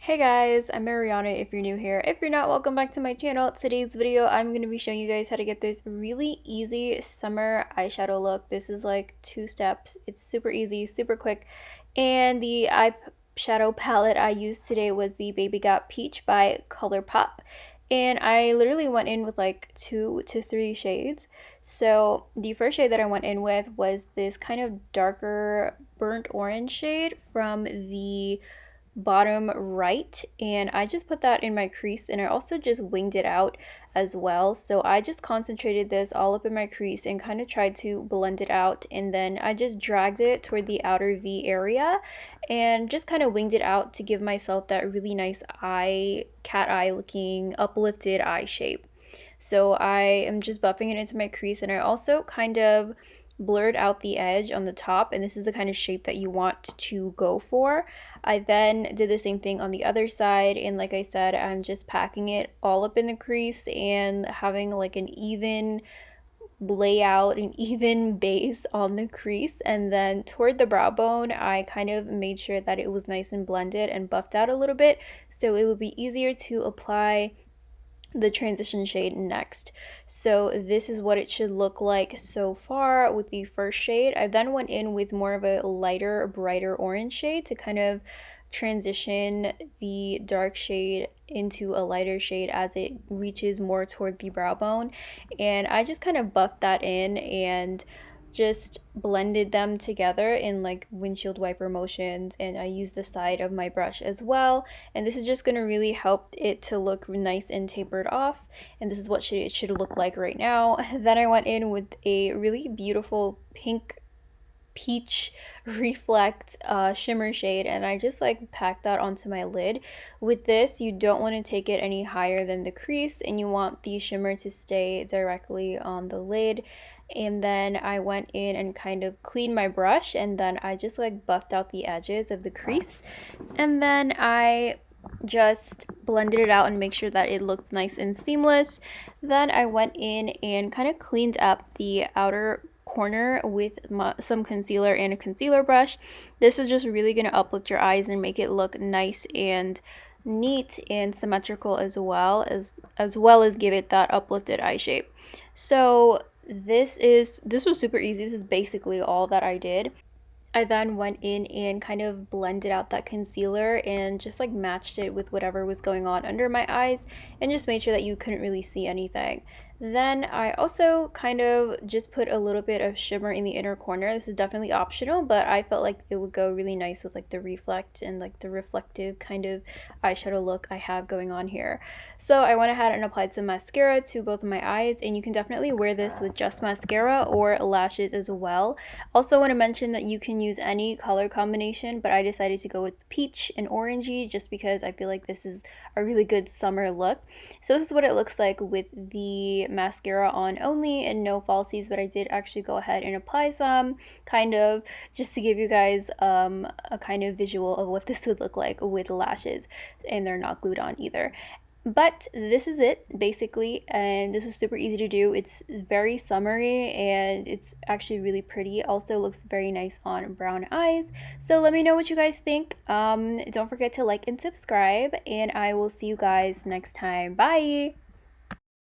Hey guys, I'm Mariana if you're new here. If you're not, welcome back to my channel. Today's video, I'm going to be showing you guys how to get this really easy summer eyeshadow look. This is like 2 steps. It's super easy, super quick. And the eyeshadow palette I used today was the Baby Got Peach by ColourPop. And I literally went in with like 2 to 3 shades. So the first shade that I went in with was this kind of darker burnt orange shade from the bottom right, and I just put that in my crease, and I also just winged it out as well. So I just concentrated this all up in my crease and kind of tried to blend it out, and then I just dragged it toward the outer V area and just kind of winged it out to give myself that really nice cat eye looking uplifted eye shape. So I am just buffing it into my crease, and I also kind of blurred out the edge on the top, and this is the kind of shape that you want to go for. I then did the same thing on the other side, and like I said, I'm just packing it all up in the crease and having like an even layout, an even base on the crease. And then toward the brow bone, I kind of made sure that it was nice and blended and buffed out a little bit so it would be easier to apply the transition shade next. So this is what it should look like so far with the first shade. I then went in with more of a lighter, brighter orange shade to kind of transition the dark shade into a lighter shade as it reaches more toward the brow bone. And I just kind of buffed that in and just blended them together in like windshield wiper motions, and I used the side of my brush as well, and this is just going to really help it to look nice and tapered off, and this is what it should look like right now. Then I went in with a really beautiful pink peach reflect shimmer shade, and I just like packed that onto my lid. With this, you don't want to take it any higher than the crease, and you want the shimmer to stay directly on the lid. And then I went in and kind of cleaned my brush, and then I just like buffed out the edges of the crease, and then I just blended it out and make sure that it looked nice and seamless. Then I went in and kind of cleaned up the outer corner with some concealer and a concealer brush. This is just really going to uplift your eyes and make it look nice and neat and symmetrical as well as give it that uplifted eye shape. So this was super easy. This is basically all that I did. I then went in and kind of blended out that concealer and just like matched it with whatever was going on under my eyes and just made sure that you couldn't really see anything. Then I also kind of just put a little bit of shimmer in the inner corner. This is definitely optional, but I felt like it would go really nice with like the reflect and like the reflective kind of eyeshadow look I have going on here. So I went ahead and applied some mascara to both of my eyes, and you can definitely wear this with just mascara or lashes as well. Also want to mention that you can use any color combination, but I decided to go with peach and orangey just because I feel like this is a really good summer look. So this is what it looks like with the mascara on only and no falsies, but I did actually go ahead and apply some kind of just to give you guys a kind of visual of what this would look like with lashes, and they're not glued on either. But this is it basically, and this was super easy to do. It's very summery and it's actually really pretty. Also looks very nice on brown eyes. So let me know what you guys think. Don't forget to like and subscribe, and I will see you guys next time. Bye.